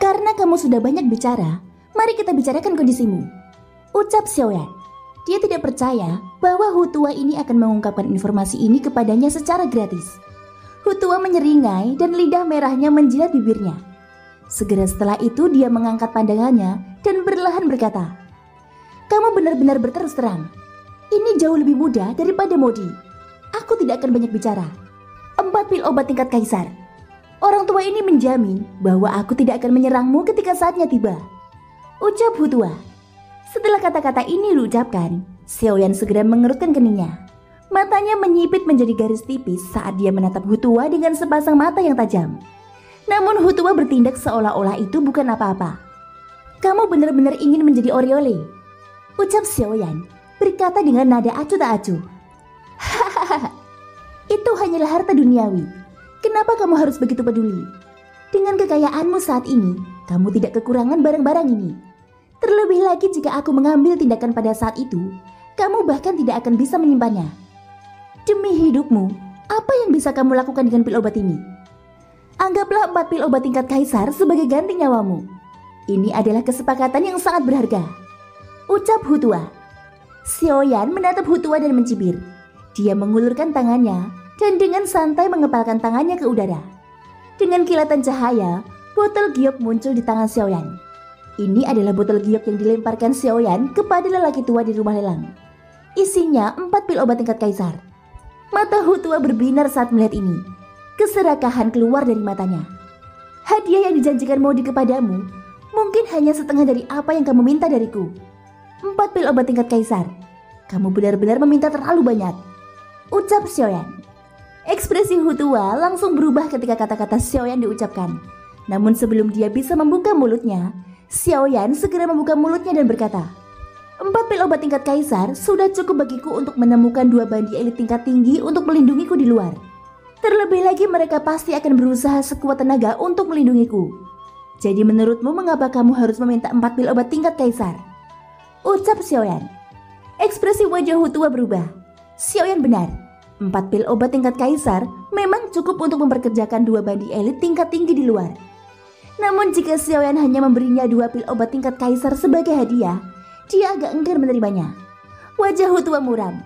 Karena kamu sudah banyak bicara, mari kita bicarakan kondisimu, ucap Xiaoyan. Dia tidak percaya bahwa Hutua ini akan mengungkapkan informasi ini kepadanya secara gratis. Hutua menyeringai dan lidah merahnya menjilat bibirnya. Segera setelah itu dia mengangkat pandangannya dan perlahan berkata, "Kamu benar-benar berterus terang. Ini jauh lebih mudah daripada Modi. Aku tidak akan banyak bicara. 4 pil obat tingkat kaisar. Orang tua ini menjamin bahwa aku tidak akan menyerangmu ketika saatnya tiba," ucap Hutua. Setelah kata-kata ini diucapkan, Xiaoyan segera mengerutkan keningnya. Matanya menyipit menjadi garis tipis saat dia menatap Hutua dengan sepasang mata yang tajam. Namun Hutua bertindak seolah-olah itu bukan apa-apa. "Kamu benar-benar ingin menjadi Oriole," ucap Xiaoyan, berkata dengan nada acuh tak acuh. "Hahaha, itu hanyalah harta duniawi. Kenapa kamu harus begitu peduli? Dengan kekayaanmu saat ini, kamu tidak kekurangan barang-barang ini. Terlebih lagi jika aku mengambil tindakan pada saat itu, kamu bahkan tidak akan bisa menyimpannya. Demi hidupmu, apa yang bisa kamu lakukan dengan pil obat ini? Anggaplah 4 pil obat tingkat kaisar sebagai ganti nyawamu. Ini adalah kesepakatan yang sangat berharga," ucap Hutua. Xiaoyan menatap Hutua dan mencibir. Dia mengulurkan tangannya dan dengan santai mengepalkan tangannya ke udara. Dengan kilatan cahaya, botol giok muncul di tangan Xiaoyan. Ini adalah botol giok yang dilemparkan Xiaoyan kepada lelaki tua di rumah lelang. Isinya 4 pil obat tingkat kaisar. Mata Hutua berbinar saat melihat ini. Keserakahan keluar dari matanya. "Hadiah yang dijanjikan Modi kepadamu mungkin hanya setengah dari apa yang kamu minta dariku. 4 pil obat tingkat kaisar. Kamu benar-benar meminta terlalu banyak," ucap Xiaoyan. Ekspresi Hutua langsung berubah ketika kata-kata Xiaoyan diucapkan. Namun sebelum dia bisa membuka mulutnya, Xiaoyan segera membuka mulutnya dan berkata, "4 pil obat tingkat kaisar sudah cukup bagiku untuk menemukan 2 bandi elit tingkat tinggi untuk melindungiku di luar. Terlebih lagi mereka pasti akan berusaha sekuat tenaga untuk melindungiku. Jadi menurutmu mengapa kamu harus meminta 4 pil obat tingkat kaisar?" ucap Xiaoyan. Ekspresi wajah Hutua berubah. Xiaoyan benar. 4 pil obat tingkat kaisar memang cukup untuk memperkerjakan 2 bandi elit tingkat tinggi di luar. Namun jika Xiaoyan hanya memberinya 2 pil obat tingkat kaisar sebagai hadiah, dia agak enggan menerimanya. Wajah Hutua muram.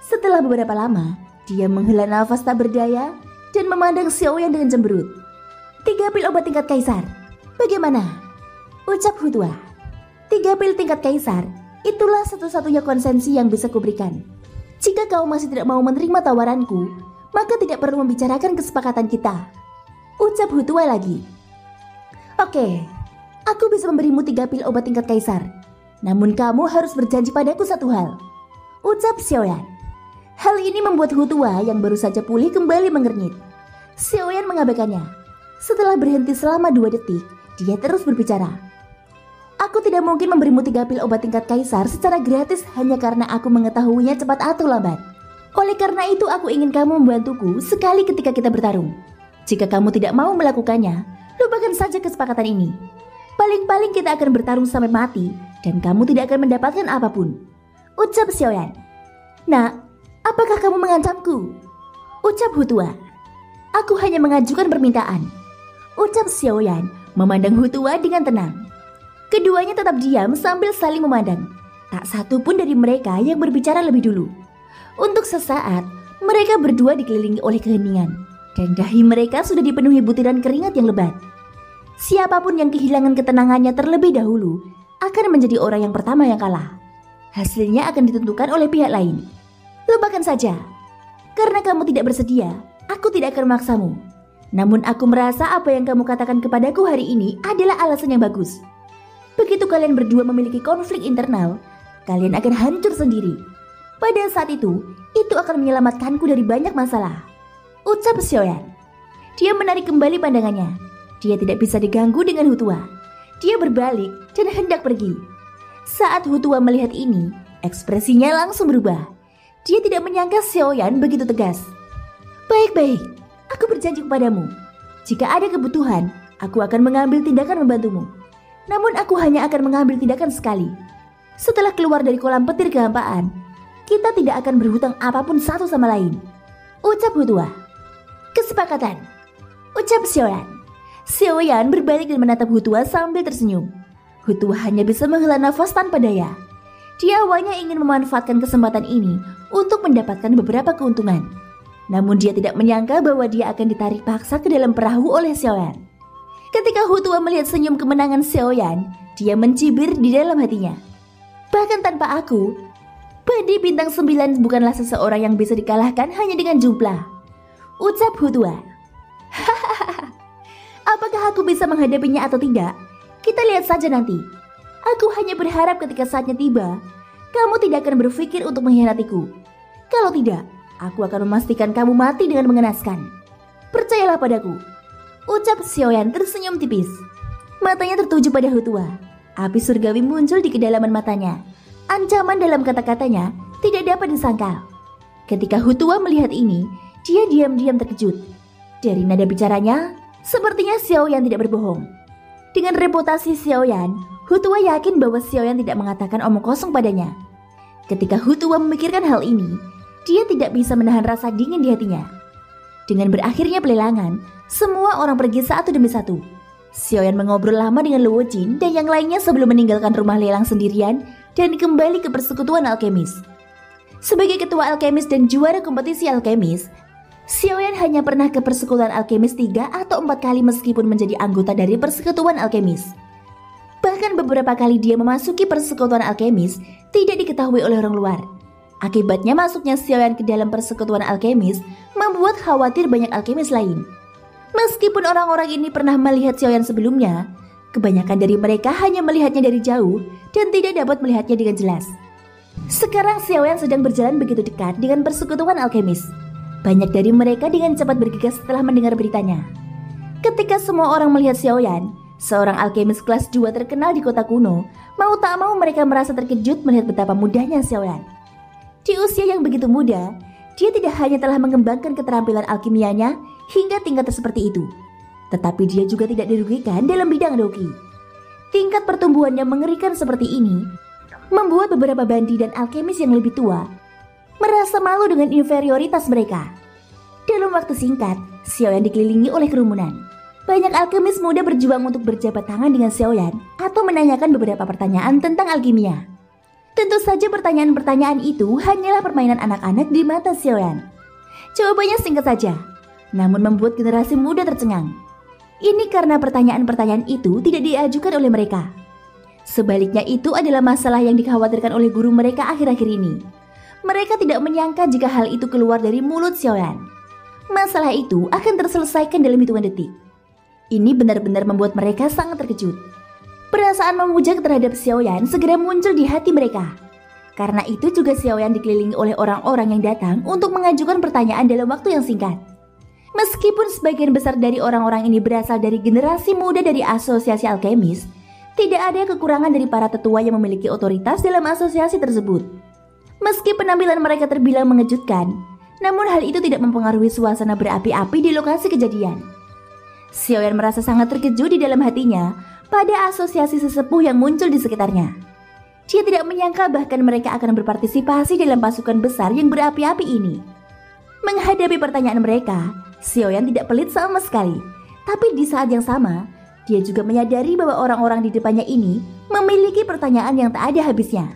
Setelah beberapa lama, dia menghela nafas tak berdaya dan memandang Xiaoyan dengan cemberut. 3 pil obat tingkat kaisar. Bagaimana? Ucap Hutua. 3 pil tingkat kaisar, itulah satu-satunya konsensi yang bisa kuberikan. Jika kau masih tidak mau menerima tawaranku, maka tidak perlu membicarakan kesepakatan kita. Ucap Hutua lagi. Oke, aku bisa memberimu 3 pil obat tingkat kaisar. Namun kamu harus berjanji padaku satu hal, ucap Xiaoyan. Hal ini membuat Hutua yang baru saja pulih kembali mengernyit. Xiaoyan mengabaikannya. Setelah berhenti selama 2 detik, dia terus berbicara. "Aku tidak mungkin memberimu 3 pil obat tingkat kaisar secara gratis hanya karena aku mengetahuinya cepat atau lambat. Oleh karena itu aku ingin kamu membantuku sekali ketika kita bertarung. Jika kamu tidak mau melakukannya, lupakan saja kesepakatan ini. Paling-paling kita akan bertarung sampai mati dan kamu tidak akan mendapatkan apapun," ucap Xiaoyan. "Nak, apakah kamu mengancamku?" ucap Hutua. "Aku hanya mengajukan permintaan," ucap Xiaoyan memandang Hutua dengan tenang. Keduanya tetap diam sambil saling memandang. Tak satu pun dari mereka yang berbicara lebih dulu. Untuk sesaat, mereka berdua dikelilingi oleh keheningan, dan dahi mereka sudah dipenuhi butiran keringat yang lebat. Siapapun yang kehilangan ketenangannya terlebih dahulu akan menjadi orang yang pertama yang kalah. Hasilnya akan ditentukan oleh pihak lain. Lupakan saja. Karena kamu tidak bersedia, aku tidak akan memaksamu. Namun aku merasa apa yang kamu katakan kepadaku hari ini adalah alasan yang bagus. Begitu kalian berdua memiliki konflik internal, kalian akan hancur sendiri. Pada saat itu akan menyelamatkanku dari banyak masalah," ucap Xiaoyan. Dia menarik kembali pandangannya. Dia tidak bisa diganggu dengan Hutua. Dia berbalik dan hendak pergi. Saat Hutua melihat ini, ekspresinya langsung berubah. Dia tidak menyangka Xiaoyan begitu tegas. "Baik-baik, aku berjanji kepadamu. Jika ada kebutuhan, aku akan mengambil tindakan membantumu. Namun aku hanya akan mengambil tindakan sekali. Setelah keluar dari kolam petir kehampaan, kita tidak akan berhutang apapun satu sama lain," ucap Hutua. "Kesepakatan," ucap Xiaoyan. Xiaoyan berbalik dan menatap Hutua sambil tersenyum. Hutua hanya bisa menghela nafas tanpa daya. Dia awalnya ingin memanfaatkan kesempatan ini untuk mendapatkan beberapa keuntungan. Namun dia tidak menyangka bahwa dia akan ditarik paksa ke dalam perahu oleh Xiaoyan. Ketika Hutua melihat senyum kemenangan Xiaoyan, dia mencibir di dalam hatinya. Bahkan tanpa aku, Bandi bintang 9 bukanlah seseorang yang bisa dikalahkan hanya dengan jumlah, ucap Hutua. Apakah aku bisa menghadapinya atau tidak? Kita lihat saja nanti. Aku hanya berharap ketika saatnya tiba, kamu tidak akan berpikir untuk mengkhianatiku. Kalau tidak, aku akan memastikan kamu mati dengan mengenaskan. Percayalah padaku, ucap Xiaoyan tersenyum tipis. Matanya tertuju pada Hutua. Api surgawi muncul di kedalaman matanya. Ancaman dalam kata-katanya tidak dapat disangkal. Ketika Hutua melihat ini, dia diam-diam terkejut. Dari nada bicaranya, sepertinya Xiaoyan tidak berbohong. Dengan reputasi Xiaoyan, Hutua yakin bahwa Xiaoyan tidak mengatakan omong kosong padanya. Ketika Hutua memikirkan hal ini, dia tidak bisa menahan rasa dingin di hatinya. Dengan berakhirnya pelelangan, semua orang pergi satu demi satu. Xiaoyan mengobrol lama dengan Luo Jin dan yang lainnya sebelum meninggalkan rumah lelang sendirian dan kembali ke persekutuan alkemis. Sebagai ketua alkemis dan juara kompetisi alkemis, Xiaoyan hanya pernah ke persekutuan alkemis 3 atau 4 kali meskipun menjadi anggota dari persekutuan alkemis. Bahkan beberapa kali dia memasuki persekutuan alkemis tidak diketahui oleh orang luar. Akibatnya masuknya Xiaoyan ke dalam persekutuan alkemis membuat khawatir banyak alkemis lain. Meskipun orang-orang ini pernah melihat Xiaoyan sebelumnya, kebanyakan dari mereka hanya melihatnya dari jauh dan tidak dapat melihatnya dengan jelas. Sekarang Xiaoyan sedang berjalan begitu dekat dengan persekutuan alkemis. Banyak dari mereka dengan cepat bergegas setelah mendengar beritanya. Ketika semua orang melihat Xiaoyan, seorang alkemis kelas 2 terkenal di kota kuno, mau tak mau mereka merasa terkejut melihat betapa mudahnya Xiaoyan. Di usia yang begitu muda, dia tidak hanya telah mengembangkan keterampilan alkimianya hingga tingkat seperti itu, tetapi dia juga tidak dirugikan dalam bidang doki. Tingkat pertumbuhannya mengerikan seperti ini membuat beberapa bandi dan alkemis yang lebih tua merasa malu dengan inferioritas mereka. Dalam waktu singkat, Xiaoyan dikelilingi oleh kerumunan. Banyak alkemis muda berjuang untuk berjabat tangan dengan Xiaoyan atau menanyakan beberapa pertanyaan tentang alkimia. Tentu saja pertanyaan-pertanyaan itu hanyalah permainan anak-anak di mata Xiaoyan. Jawabannya singkat saja, namun membuat generasi muda tercengang. Ini karena pertanyaan-pertanyaan itu tidak diajukan oleh mereka. Sebaliknya itu adalah masalah yang dikhawatirkan oleh guru mereka akhir-akhir ini. Mereka tidak menyangka jika hal itu keluar dari mulut Xiaoyan. Masalah itu akan terselesaikan dalam hitungan detik. Ini benar-benar membuat mereka sangat terkejut. Perasaan memuja terhadap Xiaoyan segera muncul di hati mereka. Karena itu juga Xiaoyan dikelilingi oleh orang-orang yang datang untuk mengajukan pertanyaan dalam waktu yang singkat. Meskipun sebagian besar dari orang-orang ini berasal dari generasi muda dari asosiasi alkemis, tidak ada kekurangan dari para tetua yang memiliki otoritas dalam asosiasi tersebut. Meski penampilan mereka terbilang mengejutkan, namun hal itu tidak mempengaruhi suasana berapi-api di lokasi kejadian. Xiaoyan merasa sangat terkejut di dalam hatinya pada asosiasi sesepuh yang muncul di sekitarnya. Dia tidak menyangka bahkan mereka akan berpartisipasi dalam pasukan besar yang berapi-api ini. Menghadapi pertanyaan mereka, Xiaoyan tidak pelit sama sekali. Tapi di saat yang sama, dia juga menyadari bahwa orang-orang di depannya ini memiliki pertanyaan yang tak ada habisnya.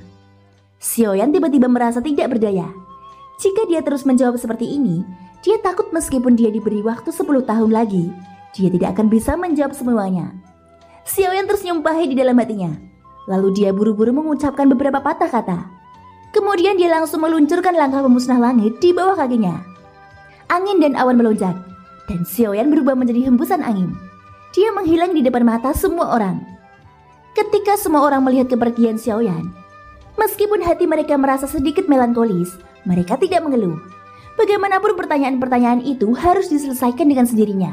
Xiaoyan tiba-tiba merasa tidak berdaya. Jika dia terus menjawab seperti ini, dia takut meskipun dia diberi waktu 10 tahun lagi, dia tidak akan bisa menjawab semuanya. Xiaoyan tersenyum pahit di dalam hatinya. Lalu dia buru-buru mengucapkan beberapa patah kata. Kemudian dia langsung meluncurkan langkah pemusnah langit di bawah kakinya. Angin dan awan melonjak, dan Xiaoyan berubah menjadi hembusan angin. Dia menghilang di depan mata semua orang. Ketika semua orang melihat kepergian Xiaoyan, meskipun hati mereka merasa sedikit melankolis, mereka tidak mengeluh. Bagaimanapun pertanyaan-pertanyaan itu harus diselesaikan dengan sendirinya.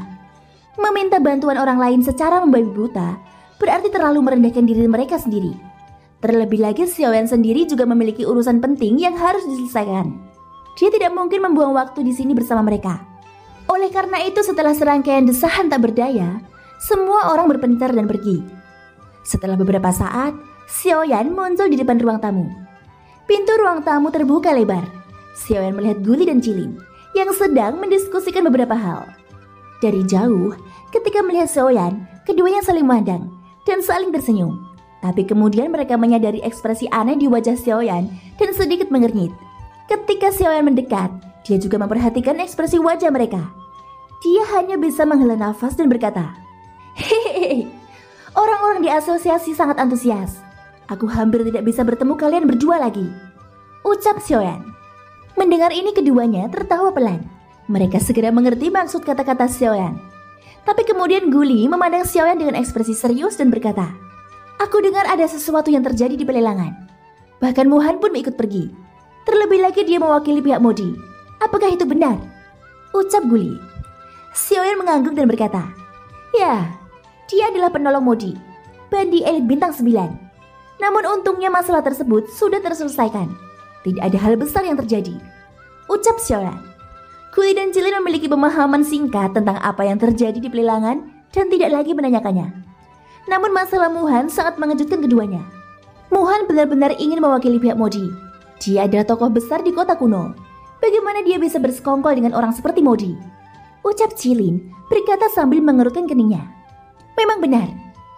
Meminta bantuan orang lain secara membabi buta berarti terlalu merendahkan diri mereka sendiri. Terlebih lagi Xiaoyan sendiri juga memiliki urusan penting yang harus diselesaikan. Dia tidak mungkin membuang waktu di sini bersama mereka. Oleh karena itu setelah serangkaian desahan tak berdaya, semua orang berpencar dan pergi. Setelah beberapa saat, Xiaoyan muncul di depan ruang tamu. Pintu ruang tamu terbuka lebar. Xiaoyan melihat Guli dan Cilin yang sedang mendiskusikan beberapa hal. Dari jauh, Ketika melihat Xiaoyan, keduanya saling memandang dan saling tersenyum. Tapi kemudian mereka menyadari ekspresi aneh di wajah Xiaoyan dan sedikit mengernyit. Ketika Xiaoyan mendekat, dia juga memperhatikan ekspresi wajah mereka. Dia hanya bisa menghela nafas dan berkata, "Hehehe, orang-orang di asosiasi sangat antusias. Aku hampir tidak bisa bertemu kalian berdua lagi," ucap Xiaoyan. Mendengar ini keduanya tertawa pelan. Mereka segera mengerti maksud kata-kata Xiaoyan. Tapi kemudian Guli memandang Xiaoyan dengan ekspresi serius dan berkata, "Aku dengar ada sesuatu yang terjadi di pelelangan. Bahkan Muhan pun ikut pergi. Terlebih lagi dia mewakili pihak Modi. Apakah itu benar?" ucap Guli. Xiaoyan mengangguk dan berkata, "Ya, dia adalah penolong Modi, bandi elit bintang 9. Namun untungnya masalah tersebut sudah terselesaikan. Tidak ada hal besar yang terjadi," ucap Xiaoyan. Guli dan Jilin memiliki pemahaman singkat tentang apa yang terjadi di pelelangan dan tidak lagi menanyakannya. Namun masalah Muhan sangat mengejutkan keduanya. Muhan benar-benar ingin mewakili pihak Modi. Dia adalah tokoh besar di kota kuno. Bagaimana dia bisa bersekongkol dengan orang seperti Modi? Ucap Jilin berkata sambil mengerutkan keningnya. Memang benar,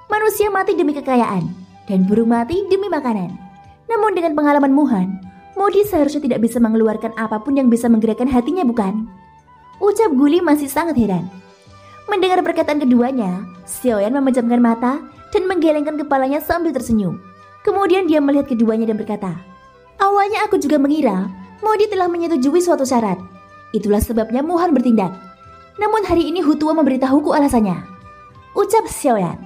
manusia mati demi kekayaan dan burung mati demi makanan. Namun dengan pengalaman Muhan, Modi seharusnya tidak bisa mengeluarkan apapun yang bisa menggerakkan hatinya, bukan? Ucap Guli masih sangat heran. Mendengar perkataan keduanya, Xiaoyan memejamkan mata dan menggelengkan kepalanya sambil tersenyum. Kemudian dia melihat keduanya dan berkata, "Awalnya aku juga mengira Modi telah menyetujui suatu syarat. Itulah sebabnya Muhan bertindak. Namun hari ini Hutua memberitahuku alasannya," ucap Xiaoyan.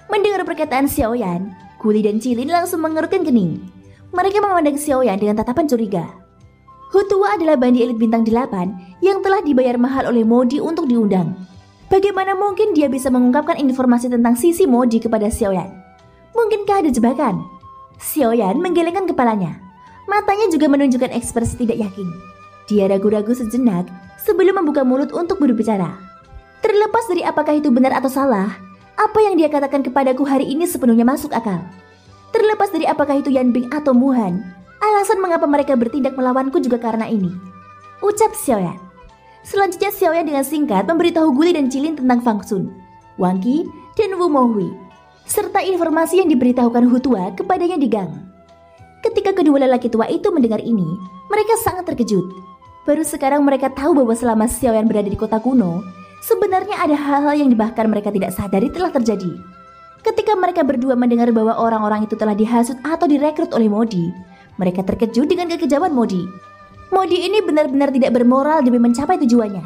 Mendengar perkataan Xiaoyan, Guli dan Jilin langsung mengerutkan kening. Mereka memandang Xiaoyan dengan tatapan curiga. Hutua adalah bandi elit bintang 8 yang telah dibayar mahal oleh Modi untuk diundang. Bagaimana mungkin dia bisa mengungkapkan informasi tentang sisi Modi kepada Xiaoyan? Mungkinkah ada jebakan? Xiaoyan menggelengkan kepalanya. Matanya juga menunjukkan ekspresi tidak yakin. Dia ragu-ragu sejenak sebelum membuka mulut untuk berbicara. Terlepas dari apakah itu benar atau salah, apa yang dia katakan kepadaku hari ini sepenuhnya masuk akal. Terlepas dari apakah itu Yanbing atau Muhan, alasan mengapa mereka bertindak melawanku juga karena ini, ucap Xiaoyan. Selanjutnya Xiaoyan dengan singkat memberitahu Guli dan Jilin tentang Fang Sun, Wang Qi, dan Wu Mohui, serta informasi yang diberitahukan Hutua kepadanya di gang. Ketika kedua lelaki tua itu mendengar ini, mereka sangat terkejut. Baru sekarang mereka tahu bahwa selama Xiaoyan berada di kota kuno, sebenarnya ada hal-hal yang bahkan mereka tidak sadari telah terjadi. Ketika mereka berdua mendengar bahwa orang-orang itu telah dihasut atau direkrut oleh Modi, mereka terkejut dengan kekejaman Modi. Modi ini benar-benar tidak bermoral demi mencapai tujuannya.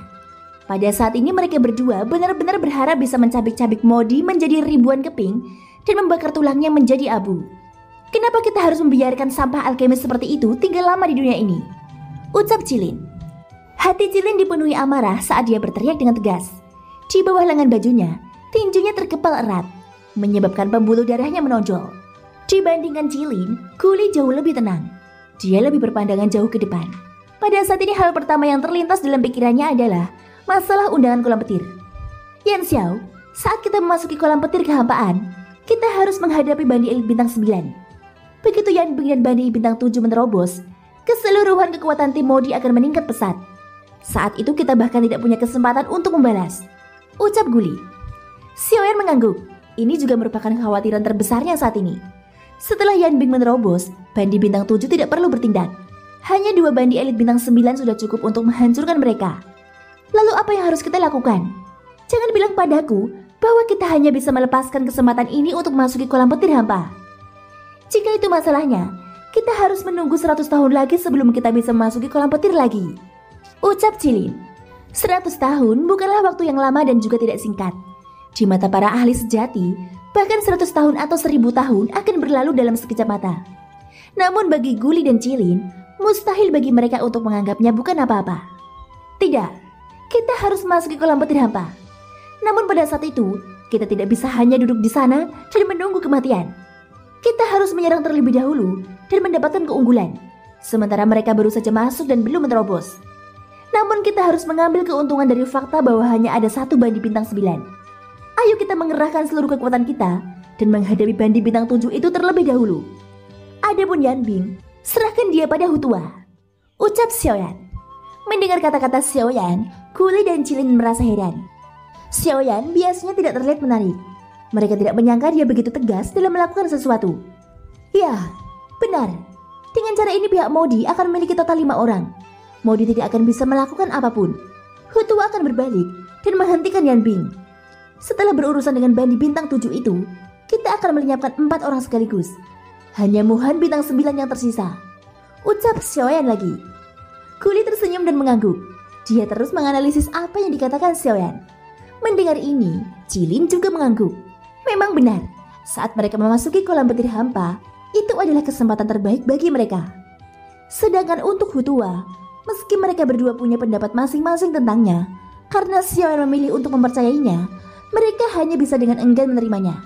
Pada saat ini mereka berdua benar-benar berharap bisa mencabik-cabik Modi menjadi ribuan keping dan membakar tulangnya menjadi abu. Kenapa kita harus membiarkan sampah alkemis seperti itu tinggal lama di dunia ini? Ucap Jilin. Hati Jilin dipenuhi amarah saat dia berteriak dengan tegas. Di bawah lengan bajunya, tinjunya terkepal erat, menyebabkan pembuluh darahnya menonjol. Dibandingkan Jilin, Guli jauh lebih tenang. Dia lebih berpandangan jauh ke depan. Pada saat ini hal pertama yang terlintas dalam pikirannya adalah masalah undangan kolam petir. Yan Xiao, saat kita memasuki kolam petir kehampaan, kita harus menghadapi bandi elit bintang 9. Begitu Yanbing dan bandi bintang 7 menerobos, keseluruhan kekuatan tim Modi akan meningkat pesat. Saat itu kita bahkan tidak punya kesempatan untuk membalas, ucap Guli. Xiaoyan mengangguk. Ini juga merupakan kekhawatiran terbesarnya saat ini. Setelah Yanbing menerobos, bandi bintang 7 tidak perlu bertindak. Hanya 2 bandi elit bintang 9 sudah cukup untuk menghancurkan mereka. Lalu apa yang harus kita lakukan? Jangan bilang padaku bahwa kita hanya bisa melepaskan kesempatan ini untuk masuki kolam petir hampa. Jika itu masalahnya, kita harus menunggu 100 tahun lagi sebelum kita bisa memasuki kolam petir lagi, ucap Jilin. 100 tahun bukanlah waktu yang lama dan juga tidak singkat. Di mata para ahli sejati, bahkan 100 tahun atau 1000 tahun akan berlalu dalam sekejap mata. Namun bagi Guli dan Jilin, mustahil bagi mereka untuk menganggapnya bukan apa-apa. Tidak, kita harus masuk ke kolam petir hampa. Namun pada saat itu, kita tidak bisa hanya duduk di sana dan menunggu kematian. Kita harus menyerang terlebih dahulu dan mendapatkan keunggulan, sementara mereka baru saja masuk dan belum menerobos. Namun kita harus mengambil keuntungan dari fakta bahwa hanya ada 1 bandi bintang 9. Ayo kita mengerahkan seluruh kekuatan kita dan menghadapi bandi bintang 7 itu terlebih dahulu. Adapun Yanbing, serahkan dia pada Hutua, ucap Xiaoyan. Mendengar kata-kata Xiaoyan, Guli dan Jilin merasa heran. Xiaoyan biasanya tidak terlihat menarik. Mereka tidak menyangka dia begitu tegas dalam melakukan sesuatu. Ya, benar. Dengan cara ini pihak Modi akan memiliki total 5 orang. Modi tidak akan bisa melakukan apapun. Hutua akan berbalik dan menghentikan Yan Bing. Setelah berurusan dengan bandi bintang 7 itu, kita akan melenyapkan 4 orang sekaligus. Hanya Muhan bintang 9 yang tersisa. Ucap Xiaoyan lagi. Guli tersenyum dan mengangguk. Dia terus menganalisis apa yang dikatakan Xiaoyan. Mendengar ini, Jilin juga mengangguk. Memang benar, saat mereka memasuki kolam petir hampa, itu adalah kesempatan terbaik bagi mereka. Sedangkan untuk Hutua, meski mereka berdua punya pendapat masing-masing tentangnya, karena Xiaoyan memilih untuk mempercayainya, mereka hanya bisa dengan enggan menerimanya.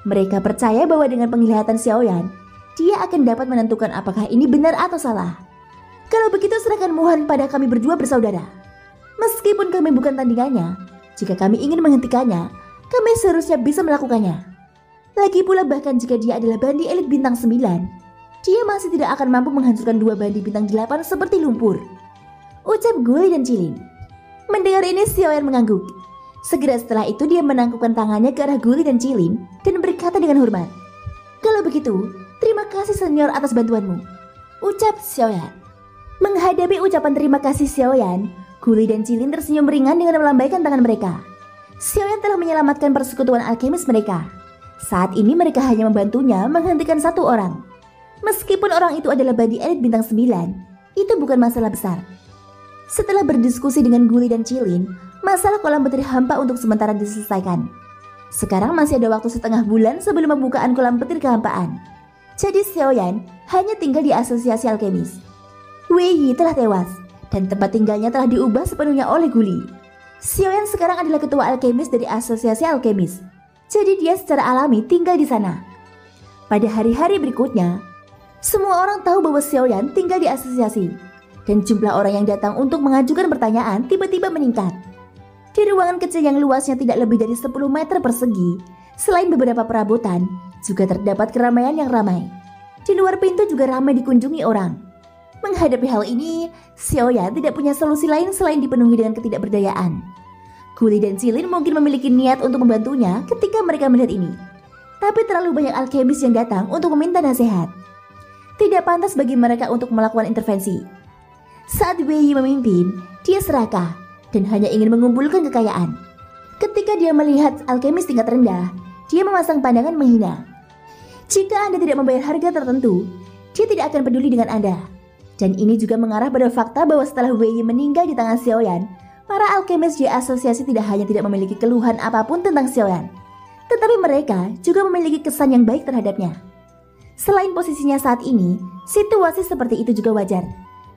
Mereka percaya bahwa dengan penglihatan Xiaoyan, dia akan dapat menentukan apakah ini benar atau salah. Kalau begitu serahkan Muhan pada kami berdua bersaudara. Meskipun kami bukan tandingannya, jika kami ingin menghentikannya, kami seharusnya bisa melakukannya. Lagi pula bahkan jika dia adalah bandi elit bintang 9, dia masih tidak akan mampu menghancurkan 2 bandi bintang 8 seperti lumpur. Ucap Guli dan Jilin. Mendengar ini Xiaoyan mengangguk. Segera setelah itu dia menangkupkan tangannya ke arah Guli dan Jilin dan berkata dengan hormat. Kalau begitu, terima kasih senior atas bantuanmu. Ucap Xiaoyan. Menghadapi ucapan terima kasih Xiaoyan, Guli dan Jilin tersenyum ringan dengan melambaikan tangan mereka. Xiaoyan telah menyelamatkan persekutuan alkemis mereka. Saat ini mereka hanya membantunya menghentikan 1 orang. Meskipun orang itu adalah bandi elit bintang 9, itu bukan masalah besar. Setelah berdiskusi dengan Guli dan Jilin, masalah kolam petir hampa untuk sementara diselesaikan. Sekarang masih ada waktu setengah bulan sebelum pembukaan kolam petir kehampaan. Jadi Xiaoyan hanya tinggal di asosiasi alkemis. Wei Yi telah tewas dan tempat tinggalnya telah diubah sepenuhnya oleh Guli. Xiaoyan sekarang adalah ketua alkemis dari asosiasi alkemis. Jadi dia secara alami tinggal di sana. Pada hari-hari berikutnya, semua orang tahu bahwa Xiaoyan tinggal di asosiasi. Dan jumlah orang yang datang untuk mengajukan pertanyaan tiba-tiba meningkat. Di ruangan kecil yang luasnya tidak lebih dari 10 meter persegi, selain beberapa perabotan, juga terdapat keramaian yang ramai. Di luar pintu juga ramai dikunjungi orang. Menghadapi hal ini, Xiaoyan tidak punya solusi lain selain dipenuhi dengan ketidakberdayaan. Guli dan Jilin mungkin memiliki niat untuk membantunya ketika mereka melihat ini. Tapi terlalu banyak alkemis yang datang untuk meminta nasihat. Tidak pantas bagi mereka untuk melakukan intervensi. Saat Wei Yi memimpin, dia serakah dan hanya ingin mengumpulkan kekayaan. Ketika dia melihat alkemis tingkat rendah, dia memasang pandangan menghina. Jika Anda tidak membayar harga tertentu, dia tidak akan peduli dengan Anda. Dan ini juga mengarah pada fakta bahwa setelah Wei Yi meninggal di tangan Xiaoyan, para alkemis di asosiasi tidak hanya tidak memiliki keluhan apapun tentang Xiaoyan, tetapi mereka juga memiliki kesan yang baik terhadapnya. Selain posisinya saat ini, situasi seperti itu juga wajar.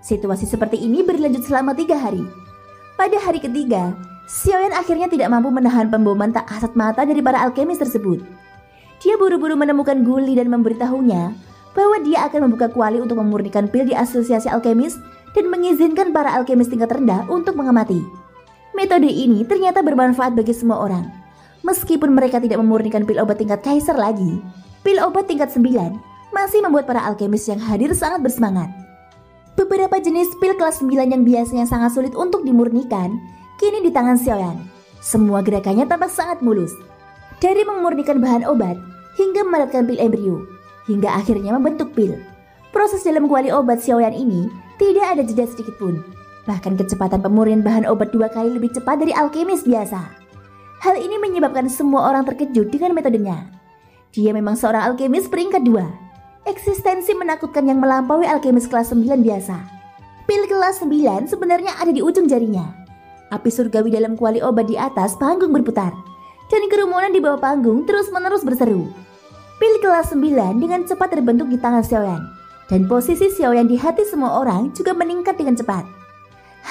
Situasi seperti ini berlanjut selama 3 hari. Pada hari ketiga, Xiaoyan akhirnya tidak mampu menahan pemboman tak kasat mata dari para alkemis tersebut. Dia buru-buru menemukan Guli dan memberitahunya bahwa dia akan membuka kuali untuk memurnikan pil di asosiasi alkemis dan mengizinkan para alkemis tingkat rendah untuk mengamati. Metode ini ternyata bermanfaat bagi semua orang. Meskipun mereka tidak memurnikan pil obat tingkat kaisar lagi, pil obat tingkat 9 masih membuat para alkemis yang hadir sangat bersemangat. Beberapa jenis pil kelas 9 yang biasanya sangat sulit untuk dimurnikan, kini di tangan Xiaoyan. Semua gerakannya tampak sangat mulus. Dari memurnikan bahan obat, hingga memadatkan pil embrio, hingga akhirnya membentuk pil. Proses dalam kuali obat Xiaoyan ini tidak ada jeda sedikit pun. Bahkan kecepatan pemurnian bahan obat 2 kali lebih cepat dari alkemis biasa. Hal ini menyebabkan semua orang terkejut dengan metodenya. Dia memang seorang alkemis peringkat 2. Eksistensi menakutkan yang melampaui alkemis kelas 9 biasa. Pil kelas 9 sebenarnya ada di ujung jarinya. Api surgawi dalam kuali obat di atas panggung berputar, dan kerumunan di bawah panggung terus-menerus berseru. Pil kelas 9 dengan cepat terbentuk di tangan Xiaoyan, dan posisi Xiaoyan di hati semua orang juga meningkat dengan cepat.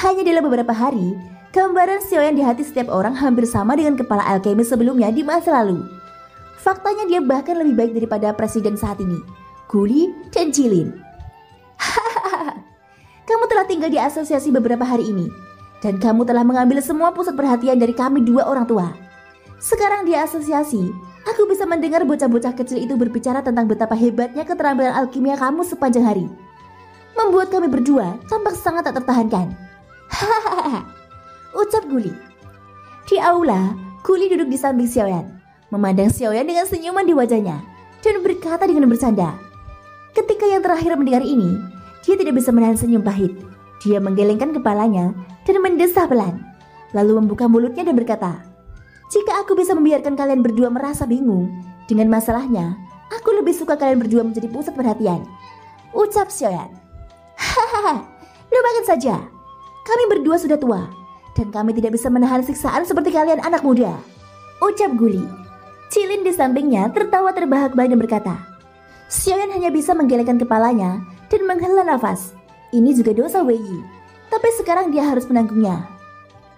Hanya dalam beberapa hari, gambaran Xiaoyan di hati setiap orang hampir sama dengan kepala alkemis sebelumnya di masa lalu. Faktanya dia bahkan lebih baik daripada presiden saat ini, Guli dan Jilin. Kamu telah tinggal di asosiasi beberapa hari ini, dan kamu telah mengambil semua pusat perhatian dari kami 2 orang tua. Sekarang di asosiasi, aku bisa mendengar bocah-bocah kecil itu berbicara tentang betapa hebatnya keterampilan alkimia kamu sepanjang hari. Membuat kami berdua tampak sangat tak tertahankan. Hahaha, ucap Guli. Di aula, Guli duduk di samping Xiaoyan, memandang Xiaoyan dengan senyuman di wajahnya, dan berkata dengan bercanda. Ketika yang terakhir mendengar ini, dia tidak bisa menahan senyum pahit. Dia menggelengkan kepalanya dan mendesah pelan, lalu membuka mulutnya dan berkata, "Jika aku bisa membiarkan kalian berdua merasa bingung dengan masalahnya, aku lebih suka kalian berdua menjadi pusat perhatian," ucap Xiaoyan. "Hahaha, lupakan saja. Kami berdua sudah tua, dan kami tidak bisa menahan siksaan seperti kalian anak muda," ucap Guli. Cilin di sampingnya tertawa terbahak-bahak dan berkata, "Xiaoyan hanya bisa menggelengkan kepalanya dan menghela nafas. Ini juga dosa Wei Yi, tapi sekarang dia harus menanggungnya."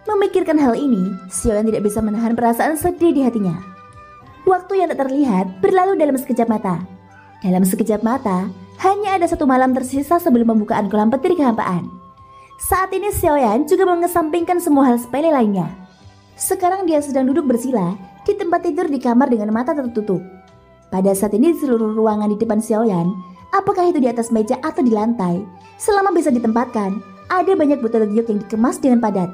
Memikirkan hal ini, Xiaoyan tidak bisa menahan perasaan sedih di hatinya. Waktu yang tak terlihat berlalu dalam sekejap mata. Dalam sekejap mata, hanya ada 1 malam tersisa sebelum pembukaan kolam petir kehampaan. Saat ini Xiaoyan juga mengesampingkan semua hal sepele lainnya. Sekarang dia sedang duduk bersila di tempat tidur di kamar dengan mata tertutup. Pada saat ini di seluruh ruangan di depan Xiaoyan, apakah itu di atas meja atau di lantai, selama bisa ditempatkan, ada banyak botol giok yang dikemas dengan padat.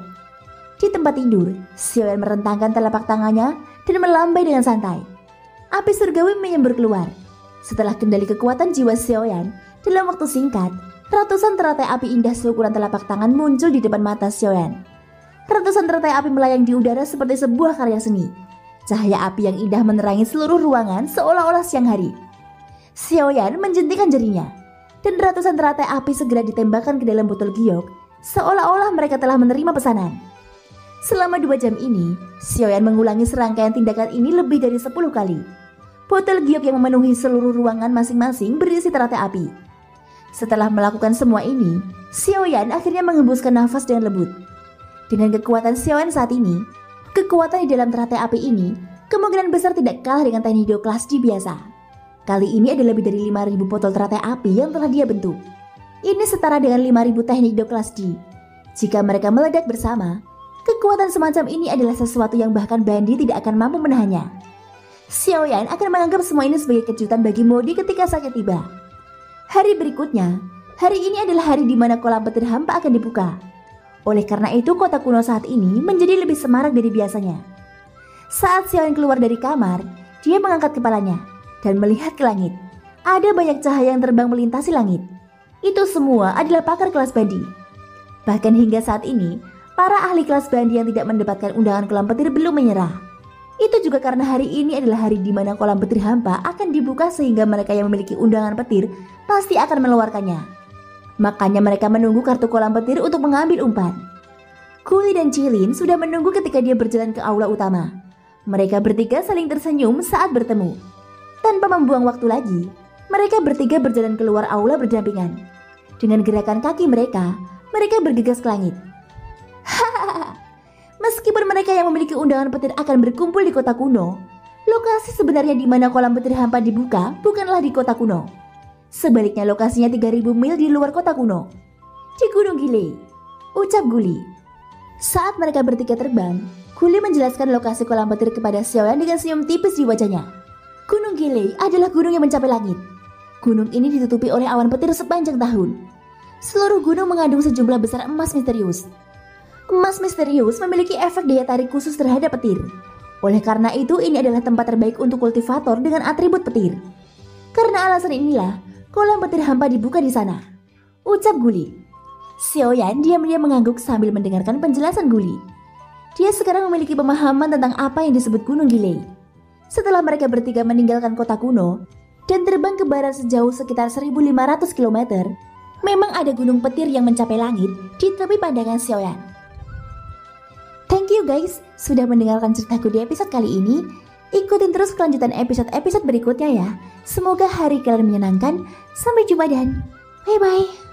Di tempat tidur, Xiaoyan merentangkan telapak tangannya dan melambai dengan santai. Api surgawi menyembur keluar. Setelah kendali kekuatan jiwa Xiaoyan, dalam waktu singkat, ratusan teratai api indah seukuran telapak tangan muncul di depan mata Xiaoyan. Ratusan teratai api melayang di udara seperti sebuah karya seni. Cahaya api yang indah menerangi seluruh ruangan seolah-olah siang hari. Xiaoyan menjentikan jarinya, dan ratusan teratai api segera ditembakkan ke dalam botol giok, seolah-olah mereka telah menerima pesanan. Selama 2 jam ini, Xiaoyan mengulangi serangkaian tindakan ini lebih dari 10 kali. Botol giok yang memenuhi seluruh ruangan masing-masing berisi teratai api. Setelah melakukan semua ini, Xiaoyan akhirnya mengembuskan nafas dengan lembut. Dengan kekuatan Xiaoyan saat ini, kekuatan di dalam teratai api ini kemungkinan besar tidak kalah dengan teknik Hidoklasdi biasa. Kali ini ada lebih dari 5.000 botol teratai api yang telah dia bentuk. Ini setara dengan 5.000 teknik Hidoklasdi. Jika mereka meledak bersama, kekuatan semacam ini adalah sesuatu yang bahkan Bandi tidak akan mampu menahannya. Xiaoyan akan menganggap semua ini sebagai kejutan bagi Modi ketika saatnya tiba. Hari berikutnya, hari ini adalah hari di mana kolam petir hampa akan dibuka. Oleh karena itu, kota kuno saat ini menjadi lebih semarak dari biasanya. Saat Xiaoyan keluar dari kamar, dia mengangkat kepalanya dan melihat ke langit. Ada banyak cahaya yang terbang melintasi langit. Itu semua adalah pakar kelas Bandi. Bahkan hingga saat ini, para ahli kelas Bandi yang tidak mendapatkan undangan kolam petir belum menyerah. Itu juga karena hari ini adalah hari di mana kolam petir hampa akan dibuka sehingga mereka yang memiliki undangan petir pasti akan mengeluarkannya. Makanya mereka menunggu kartu kolam petir untuk mengambil umpan. Guli dan Cilin sudah menunggu ketika dia berjalan ke aula utama. Mereka bertiga saling tersenyum saat bertemu. Tanpa membuang waktu lagi, mereka bertiga berjalan keluar aula berdampingan. Dengan gerakan kaki mereka bergegas ke langit. Meskipun mereka yang memiliki undangan petir akan berkumpul di kota kuno, lokasi sebenarnya di mana kolam petir hampa dibuka bukanlah di kota kuno. Sebaliknya lokasinya 3.000 mil di luar kota kuno, di Gunung Gile, ucap Guli. Saat mereka bertiga terbang, Guli menjelaskan lokasi kolam petir kepada Xiaoyan dengan senyum tipis di wajahnya. Gunung Gile adalah gunung yang mencapai langit. Gunung ini ditutupi oleh awan petir sepanjang tahun. Seluruh gunung mengandung sejumlah besar emas misterius. Emas misterius memiliki efek daya tarik khusus terhadap petir. Oleh karena itu, ini adalah tempat terbaik untuk kultivator dengan atribut petir. Karena alasan inilah, kolam petir hampa dibuka di sana, ucap Guli. Xiaoyan diam-diam mengangguk sambil mendengarkan penjelasan Guli. Dia sekarang memiliki pemahaman tentang apa yang disebut Gunung Gile. Setelah mereka bertiga meninggalkan kota kuno dan terbang ke barat sejauh sekitar 1.500 km, memang ada gunung petir yang mencapai langit di tepi pandangan Xiaoyan. Thank you guys sudah mendengarkan ceritaku di episode kali ini. Ikutin terus kelanjutan episode-episode berikutnya ya. Semoga hari kalian menyenangkan. Sampai jumpa dan bye-bye.